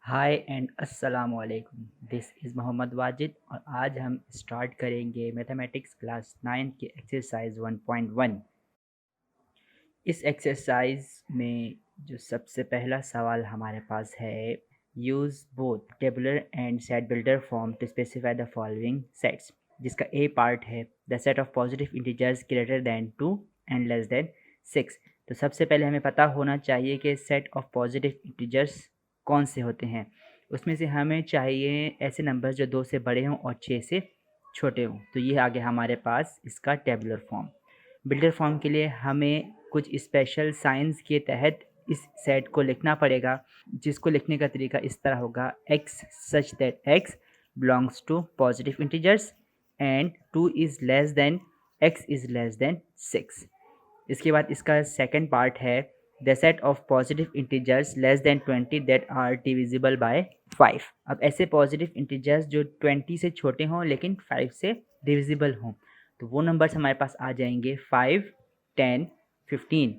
हाय and अस्सलाम वालेकुम। This is Mohammad Wajid और आज हम स्टार्ट करेंगे मैथमेटिक्स क्लास 9 के एक्सरसाइज 1.1। इस एक्सरसाइज में जो सबसे पहला सवाल हमारे पास है, use both tabular and set builder form to specify the following sets. जिसका ए पार्ट है the set of positive integers greater than 2 and less than 6। तो सबसे पहले हमें पता होना चाहिए कि सेट ऑफ पॉजिटिव इंटीजर्स कौन से होते हैं। उसमें से हमें चाहिए ऐसे नंबर्स जो 2 से बड़े हों और 6 से छोटे हों। तो ये आ गया हमारे पास इसका टेबुलर फॉर्म। बिल्डर फॉर्म के लिए हमें कुछ स्पेशल साइंस के तहत इस सेट को लिखना पड़ेगा, जिसको लिखने का तरीका इस तरह होगा, x such that x belongs to positive integers and 2 is less than x is less than 6। इसके बाद इसका सेकंड पार्ट है the set of positive integers less than 20 that are divisible by 5। अब ऐसे पॉजिटिव इंटीजर्स जो 20 से छोटे हों लेकिन 5 से डिविजिबल हों, तो वो नंबर्स हमारे पास आ जाएंगे 5, 10, 15।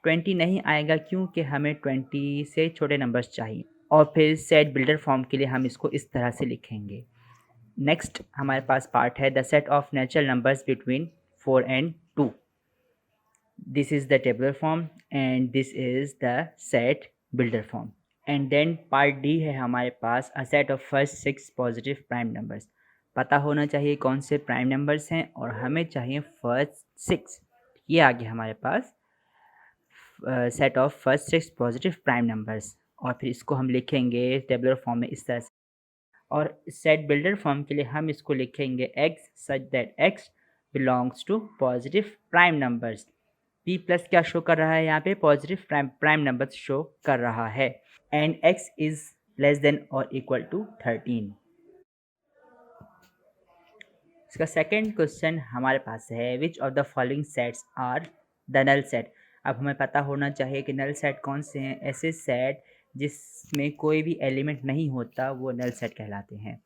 20 नहीं आएगा क्योंकि हमें 20 से छोटे नंबर्स चाहिए। और फिर सेट बिल्डर फॉर्म के लिए हम इसको इस तरह से लिखेंगे। नेक्स्ट हमारे पास पार्ट है the set of natural numbers between 4 and 2। This is the tabular form and this is the set builder form. And then part D है हमारे पास a set of first 6 positive prime numbers। पता होना चाहिए कौन से prime numbers हैं और हमें चाहिए फर्स्ट 6। ये आ गया हमारे पास set of first 6 positive prime numbers. और फिर इसको हम लिखेंगे टेबुलर फॉर्म में इस तरह से। और सेट बिल्डर फॉर्म के लिए हम इसको लिखेंगे x such that x belongs to positive prime numbers. p plus क्या शो कर रहा है यहाँ पे, पॉजिटिव प्राइम नंबर्स शो कर रहा है। And x is less than or equal to 13। इसका सेकंड क्वेश्चन हमारे पास है which of the following sets are the null set. अब हमें पता होना चाहिए कि नल सेट कौन से हैं। ऐसे सेट जिसमें कोई भी एलिमेंट नहीं होता वो नल सेट कहलाते हैं।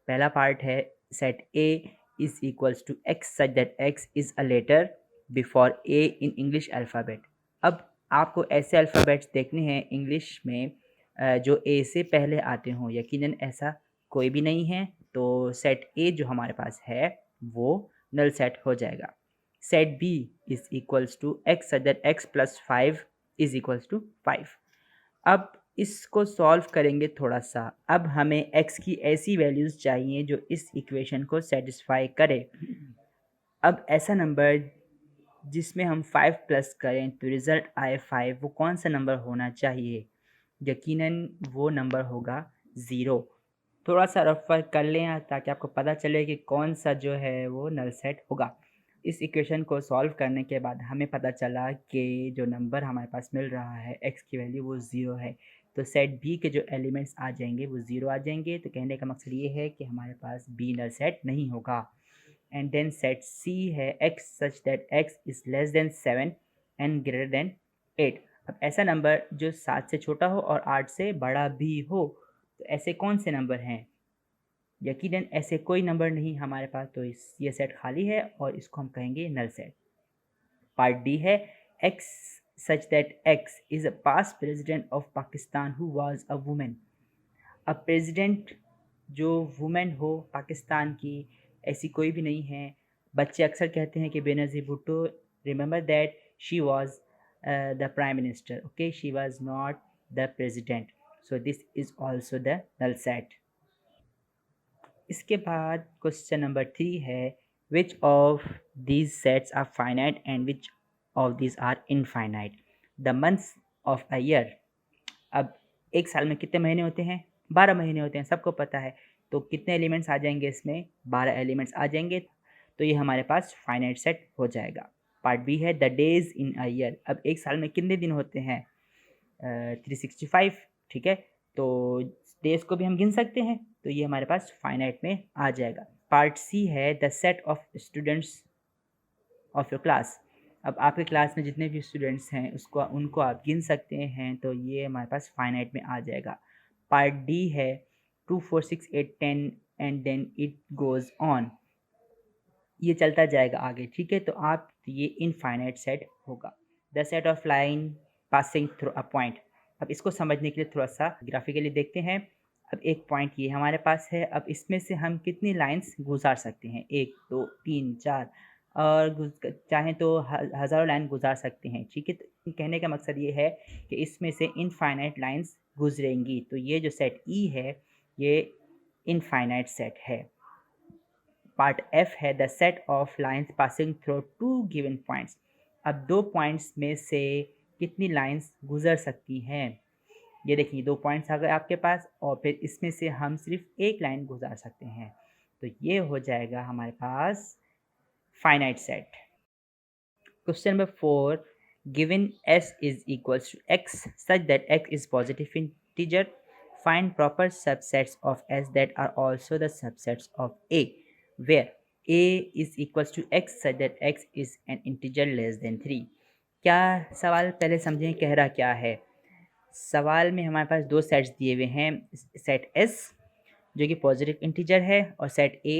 पहला पार्ट है set A is equals to x such that x is a letter before A in English alphabet. अब आपको ऐसे अल्फ़ाबेट्स देखने हैं इंग्लिश में जो ए से पहले आते हों। यकीनन ऐसा कोई भी नहीं है, तो सेट ए जो हमारे पास है वो नल सेट हो जाएगा। Set B is equals to x such that x plus 5 is equals to 5। अब इसको सॉल्व करेंगे थोड़ा सा। अब हमें x की ऐसी वैल्यूज़ चाहिए जो इस इक्वेशन को सेटिस्फाई करे। अब ऐसा नंबर जिसमें हम 5 प्लस करें तो रिज़ल्ट आए 5, वो कौन सा नंबर होना चाहिए? यकीनन वो नंबर होगा 0। थोड़ा सा रफ वर्क कर लें ताकि आपको पता चले कि कौन सा जो है वो नल सेट होगा। इस इक्वेशन को सॉल्व करने के बाद हमें पता चला कि जो नंबर हमारे पास मिल रहा है x की वैल्यू वो 0 है। तो सेट बी के जो एलिमेंट्स आ जाएंगे वो 0 आ जाएंगे। तो कहने का मकसद ये है कि हमारे पास बी नल सेट नहीं होगा। एंड देन सेट सी है x such that x is less then 7 and greater than 8। अब ऐसा नंबर जो 7 से छोटा हो और 8 से बड़ा भी हो, तो ऐसे कौन से नंबर हैं? यकीनन ऐसे कोई नंबर नहीं हमारे पास, तो ये सेट खाली है और इसको हम कहेंगे नल सेट। पार्ट डी है x such that x is a past president of Pakistan who was a women. अब प्रेसिडेंट जो वुमेन हो पाकिस्तान की, ऐसी कोई भी नहीं है। बच्चे अक्सर कहते हैं कि Benazir Bhutto, remember that she was the prime minister, okay, she was not the president. So this is also the null set. इसके बाद क्वेश्चन नंबर 3 है which of these sets are finite and which of these are infinite. The months of a year. अब एक साल में कितने महीने होते हैं? 12 महीने होते हैं, सबको पता है। तो कितने एलिमेंट्स आ जाएंगे इसमें? 12 एलिमेंट्स आ जाएंगे। तो ये हमारे पास फाइनाइट सेट हो जाएगा। पार्ट बी है the days in a year. अब एक साल में कितने दिन होते हैं? 365, ठीक है। तो डेज को भी हम गिन सकते हैं, तो ये हमारे पास फाइनाइट में आ जाएगा। पार्ट सी है the set of students of your class. अब आपके क्लास में जितने भी स्टूडेंट्स हैं उनको आप गिन सकते हैं, तो ये हमारे पास फाइनाइट में आ जाएगा। पार्ट डी है 2, 4, 6, 8, 10 and then it goes on. ये चलता जाएगा आगे, ठीक है। तो आप ये इनफाइनाइट सेट होगा। The set of line passing through a point. अब इसको समझने के लिए थोड़ा सा ग्राफिकली देखते हैं। अब एक पॉइंट ये हमारे पास है, अब इसमें से हम कितनी लाइंस गुजार सकते हैं, 1 2 3 4, और चाहें तो हज़ारों लाइन गुजार सकते हैं, ठीक है। तो कहने का मकसद ये है कि इसमें से इनफाइनाइट लाइंस गुजरेंगी। तो ये जो सेट ई है ये इनफाइनाइट सेट है। पार्ट एफ है the set of lines passing through two given points. अब 2 पॉइंट्स में से कितनी लाइंस गुजर सकती हैं, ये देखिए 2 पॉइंट्स आ गए आपके पास, और फिर इसमें से हम सिर्फ एक लाइन गुजार सकते हैं। तो ये हो जाएगा हमारे पास finite set. Question number 4, given s is equals to x such that x is positive integer, find proper subsets of s that are also the subsets of a, where a is equals to x such that x is an integer less than 3। क्या सवाल पहले समझें कह रहा क्या है। सवाल में हमारे पास 2 सेट्स दिए हुए हैं, सेट s जो कि पॉजिटिव इंटीजर है, और सेट a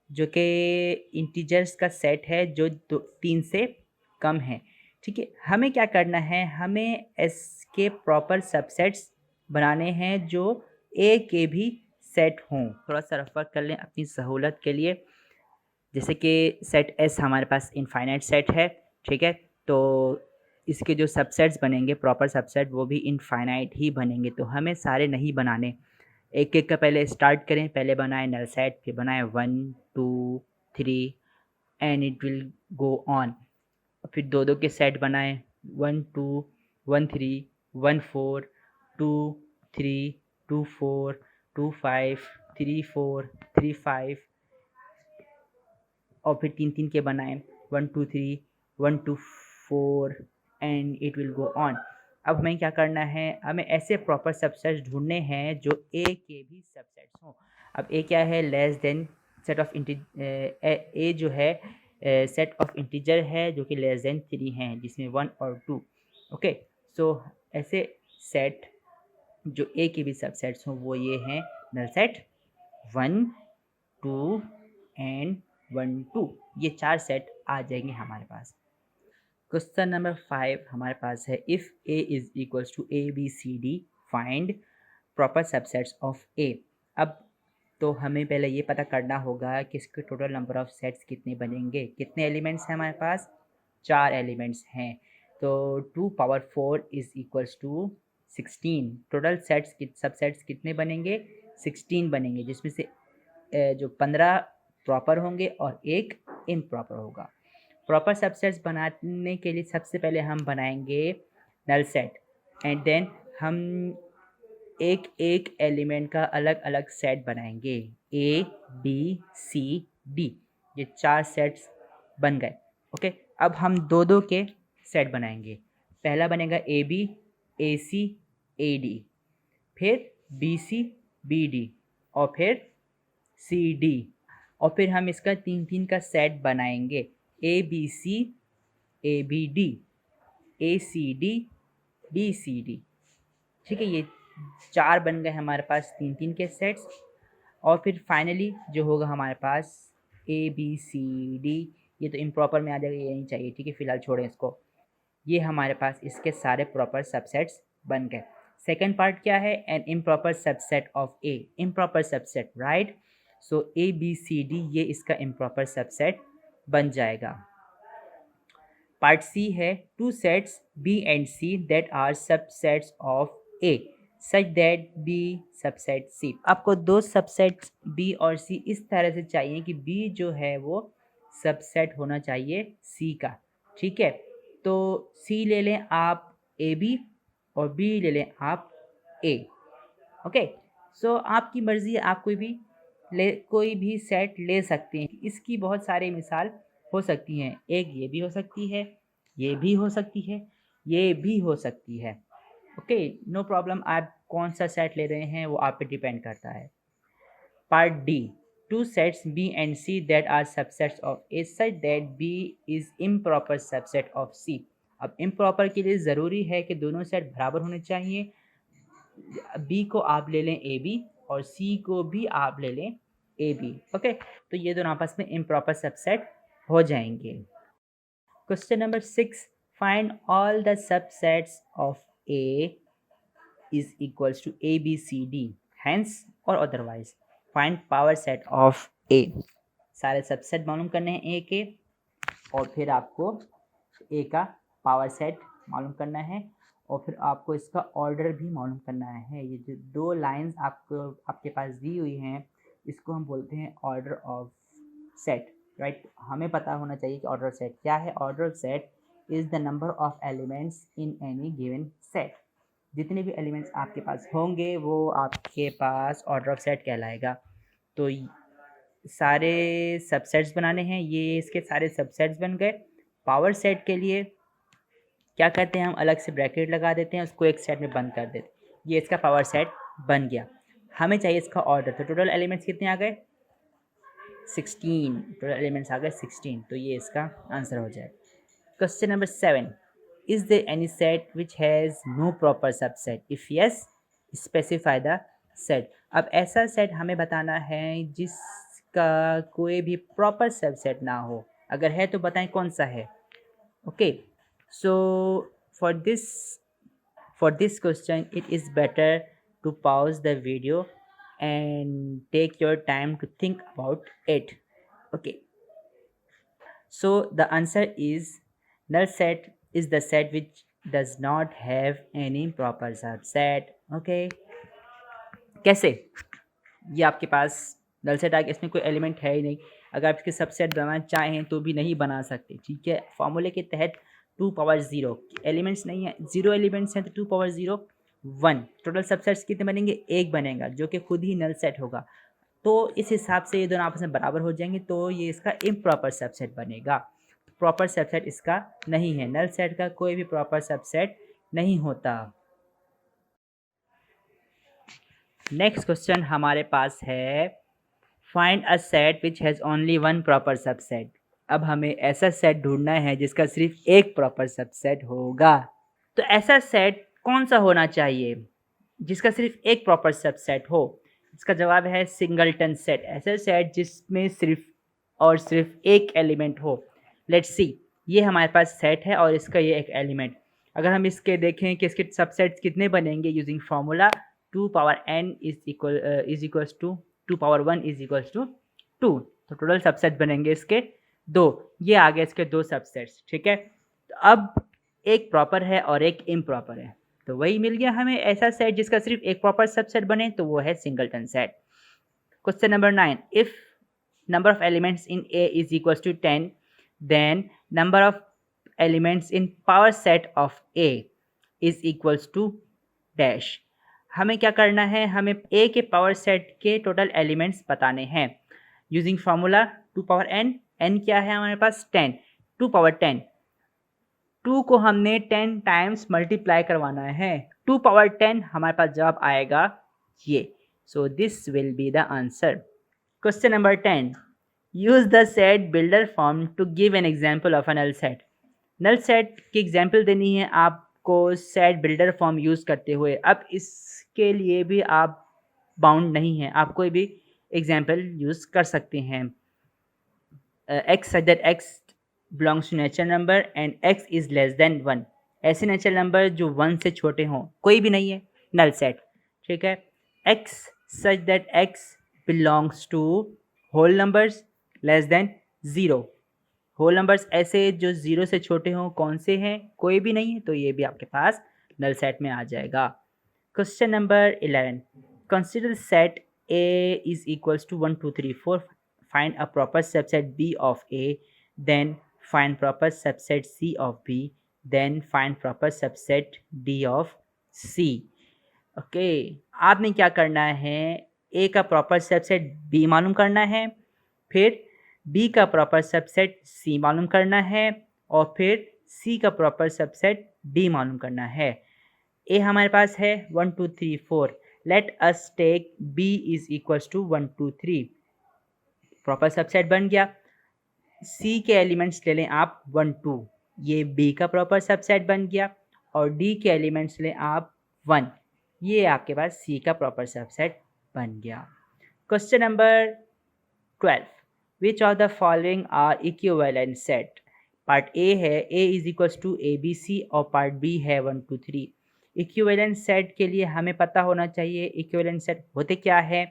जो कि इंटीजर्स का सेट है जो 3 से कम है, ठीक है। हमें क्या करना है, हमें s के प्रॉपर सबसेट्स बनाने हैं जो a के भी सेट हों। थोड़ा सा रेफर कर लें अपनी सहूलत के लिए। जैसे कि सेट s हमारे पास इनफाइनाइट सेट है, ठीक है, तो इसके जो सबसेट्स बनेंगे प्रॉपर सबसेट वो भी इनफाइनाइट ही बनेंगे। तो हमें सारे नहीं बनाने, एक एक का पहले स्टार्ट करें। पहले बनाए नल सेट, फिर बनाए 1 2 3 and it will go on. फिर 2 के सेट बनाए 1 2 1 3 1 4 2 3 2 4 2 5 3 4 3 5, और फिर 3 के बनाए 1 2 3 1 2 4 and it will go on. अब हमें क्या करना है, हमें ऐसे प्रॉपर सबसेट्स ढूंढने हैं जो ए के भी सबसेट्स हों। अब ए क्या है, लेस देन सेट ऑफ ए जो है सेट ऑफ इंटीजर है जो कि लेस देन 3 हैं, जिसमें 1 और 2। ओके, सो ऐसे सेट जो ए के भी सबसेट्स हों वो ये हैं नल सेट 1 2 एंड 1 2, ये 4 सेट आ जाएंगे हमारे पास। क्वेश्चन नंबर 5 हमारे पास है, if a is equals to A B C D find proper subsets of a। अब तो हमें पहले ये पता करना होगा कि इसके टोटल नंबर ऑफ सेट्स कितने बनेंगे। कितने एलिमेंट्स हैं हमारे पास, 4 एलिमेंट्स हैं। तो 2 power 4 is equals to 16। Total sets subsets कितने बनेंगे, 16 बनेंगे, जिसमें से जो 15 प्रॉपर होंगे और एक इम्प्रॉपर होगा। प्रॉपर सबसेट्स बनाने के लिए सबसे पहले हम बनाएंगे नल सेट, एंड देन हम एक एक एलिमेंट का अलग अलग सेट बनाएंगे, ए बी सी डी, ये 4 सेट्स बन गए। ओके, अब हम 2 के सेट बनाएंगे। पहला बनेगा A B A C A D, फिर बी सी बी डी, और फिर सी डी, और फिर हम इसका 3 का सेट बनाएंगे, A B C A B D A C D D C D, ठीक है। ये 4 बन गए हमारे पास 3 के सेट्स। और फिर फाइनली जो होगा हमारे पास ए बी सी डी, ये तो इम्प्रॉपर में आ जाएगा, ये नहीं चाहिए, ठीक है, फिलहाल छोड़ें इसको। ये हमारे पास इसके सारे प्रॉपर सबसेट्स बन गए। सेकेंड पार्ट क्या है, an improper subset of A, improper subset, right. So A B C D ये इसका इम्प्रॉपर सबसेट बन जाएगा। पार्ट सी है, 2 sets B and C that are subsets of A such that B subset C. आपको 2 subsets B और सी इस तरह से चाहिए कि बी जो है वो सबसेट होना चाहिए सी का, ठीक है। तो सी ले लें आप ए बी, और बी ले लें आप ए। ओके, सो आपकी मर्ज़ी, आप कोई भी सेट ले सकते हैं। इसकी बहुत सारे मिसाल हो सकती हैं, एक ये भी हो सकती है, ये भी हो सकती है, ये भी हो सकती है। ओके, नो प्रॉब्लम, आप कौन सा सेट ले रहे हैं वो आप पे डिपेंड करता है। Part D, 2 sets B and C that are subsets of A such that B is improper subset of C. अब इम्प्रॉपर के लिए ज़रूरी है कि दोनों सेट बराबर होने चाहिए। बी को आप ले लें ए बी, और सी को भी आप ले लें ए बी। ओके, तो ये दोनों आपस में इम्प्रॉपर सबसेट हो जाएंगे। Question number 6, find all the subsets of A is equals to A, B, C, D, hence or otherwise find power set of A। सारे सबसेट मालूम करने हैं A के, और फिर आपको A का पावर सेट मालूम करना है, और फिर आपको इसका ऑर्डर भी मालूम करना है। ये जो दो लाइंस आपके पास दी हुई हैं, इसको हम बोलते हैं ऑर्डर ऑफ सेट, राइट। हमें पता होना चाहिए कि ऑर्डर ऑफ सेट क्या है। Order of set is the number of elements in any given set. जितने भी एलिमेंट्स आपके पास होंगे वो आपके पास ऑर्डर ऑफ सेट कहलाएगा। तो सारे सबसेट्स बनाने हैं, ये इसके सारे सबसेट्स बन गए। पावर सेट के लिए क्या करते हैं, हम अलग से ब्रैकेट लगा देते हैं, उसको एक सेट में बंद कर देते हैं। ये इसका पावर सेट बन गया। हमें चाहिए इसका ऑर्डर, तो टोटल एलिमेंट्स कितने आ गए, 16। टोटल एलिमेंट्स आ गए 16, तो ये इसका आंसर हो जाए। Question number 7, is there any set which has no proper subset, if yes specify the set. अब ऐसा सेट हमें बताना है जिसका कोई भी प्रॉपर सबसेट ना हो, अगर है तो बताएं कौन सा है। Okay, so for this question it is better to pause the video and take your time to think about it. Okay, so the answer is null set is the set which does not have any proper subset. Okay, कैसे, ये आपके पास null set आ गया, इसमें कोई element है ही नहीं। अगर आप इसके सबसेट बनाना चाहें तो भी नहीं बना सकते, ठीक है। फॉर्मूले के तहत 2 पावर 0 एलिमेंट्स नहीं है, 0 एलिमेंट्स हैं तो 2 पावर 0 1। टोटल सबसेट्स कितने बनेंगे, 1 बनेगा, जो कि खुद ही नल सेट होगा। तो इस हिसाब से ये दोनों आपस में बराबर हो जाएंगे, तो ये इसका इम्प्रॉपर सबसेट बनेगा। प्रॉपर सबसेट इसका नहीं है, नल सेट का कोई भी प्रॉपर सबसेट नहीं होता। नेक्स्ट क्वेश्चन हमारे पास है, find a set which has only one proper subset. अब हमें ऐसा सेट ढूंढना है जिसका सिर्फ एक प्रॉपर सबसेट होगा। तो ऐसा सेट कौन सा होना चाहिए जिसका सिर्फ एक प्रॉपर सबसेट हो? इसका जवाब है सिंगलटन सेट। ऐसा सेट जिसमें सिर्फ और सिर्फ एक एलिमेंट हो। लेट्स सी, ये हमारे पास सेट है और इसका ये एक एलिमेंट। अगर हम इसके देखें कि इसके सबसेट्स कितने बनेंगे, using formula 2 power n is equals to 2 power 1 is equals to 2। तो टोटल सबसेट बनेंगे इसके 2। ये आ गए इसके 2 सबसेट्स, ठीक है। तो अब एक प्रॉपर है और एक इम्प्रॉपर है, तो वही मिल गया हमें ऐसा सेट जिसका सिर्फ एक प्रॉपर सबसेट बने, तो वो है singleton set. Question number 9, if number of elements in A is equals to 10 then number of elements in power set of A is equals to dash. हमें क्या करना है, हमें A के पावर सेट के टोटल एलिमेंट्स बताने हैं using formula 2 power n। n क्या है हमारे पास, 10। 2 पावर 10, 2 को हमने 10 टाइम्स मल्टीप्लाई करवाना है। 2 पावर 10 हमारे पास जवाब आएगा ये। So this will be the answer. Question number 10, use the set builder form to give an example of a null set. Null set की एग्जाम्पल देनी है आपको सेट बिल्डर फॉर्म यूज़ करते हुए। अब इसके लिए भी आप बाउंड नहीं हैं, आप कोई भी एग्जाम्पल यूज़ कर सकते हैं। x such that x belongs to natural number and x is less than 1। ऐसे नेचुरल नंबर जो 1 से छोटे हों, कोई भी नहीं है, नल सेट, ठीक है। x such that x belongs to whole numbers less than 0। Whole numbers ऐसे जो 0 से छोटे हों, कौन से हैं, कोई भी नहीं है, तो ये भी आपके पास नल सेट में आ जाएगा। Question number 11, consider set A is equals to 1 2 3 4, find a proper subset B of A, then find proper subset C of B, then find proper subset D of C। Okay, आपने क्या करना है, A का proper subset B मालूम करना है, फिर B का प्रॉपर सबसेट C मालूम करना है, और फिर C का प्रॉपर सबसेट D मालूम करना है। A हमारे पास है 1 2 3 4। Let us take B is equals to 1 2 3। Proper subset बन गया। C के एलिमेंट्स ले लें आप 1 2, ये B का प्रॉपर सबसेट बन गया, और D के एलिमेंट्स लें आप 1, ये आपके पास C का प्रॉपर सबसेट बन गया। Question number 12, which of the following are equivalent set. Part A है A is equals to ABC और पार्ट B है 1 2 3। इक्विवेलेंट सेट के लिए हमें पता होना चाहिए इक्विवेलेंट सेट होते क्या है।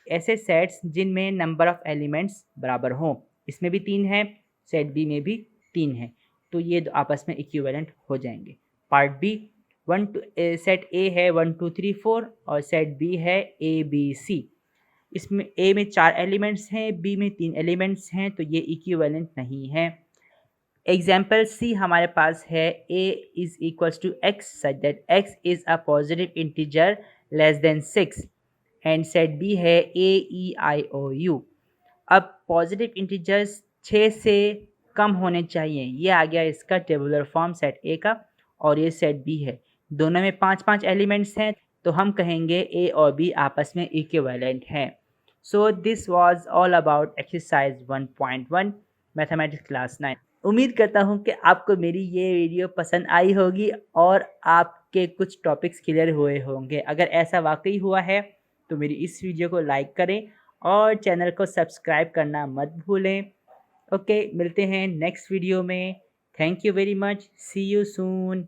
ऐसे सेट्स जिनमें नंबर ऑफ एलिमेंट्स बराबर हों, इसमें भी 3 है, सेट बी में भी 3 है, तो ये आपस में इक्विवेलेंट हो जाएंगे। पार्ट बी, सेट ए है 1 2 3 4 और सेट बी है ए बी सी। इसमें ए में 4 एलिमेंट्स हैं, बी में 3 एलिमेंट्स हैं, तो ये इक्विवेलेंट नहीं है। एग्जाम्पल सी हमारे पास है a is equals to x such that x is a positive integer less than 6 and set B है AEIOU। अब पॉजिटिव इंटीजर्स 6 से कम होने चाहिए, ये आ गया इसका टेबुलर फॉर्म सेट ए का, और ये सेट बी है, दोनों में 5 एलिमेंट्स हैं, तो हम कहेंगे ए और बी आपस में इक्विवेलेंट हैं। So this was all about exercise 1.1 mathematics class 9। उम्मीद करता हूँ कि आपको मेरी ये वीडियो पसंद आई होगी और आपके कुछ टॉपिक्स क्लियर हुए होंगे। अगर ऐसा वाकई हुआ है तो मेरी इस वीडियो को लाइक करें और चैनल को सब्सक्राइब करना मत भूलें। ओके, मिलते हैं नेक्स्ट वीडियो में। Thank you very much, see you soon.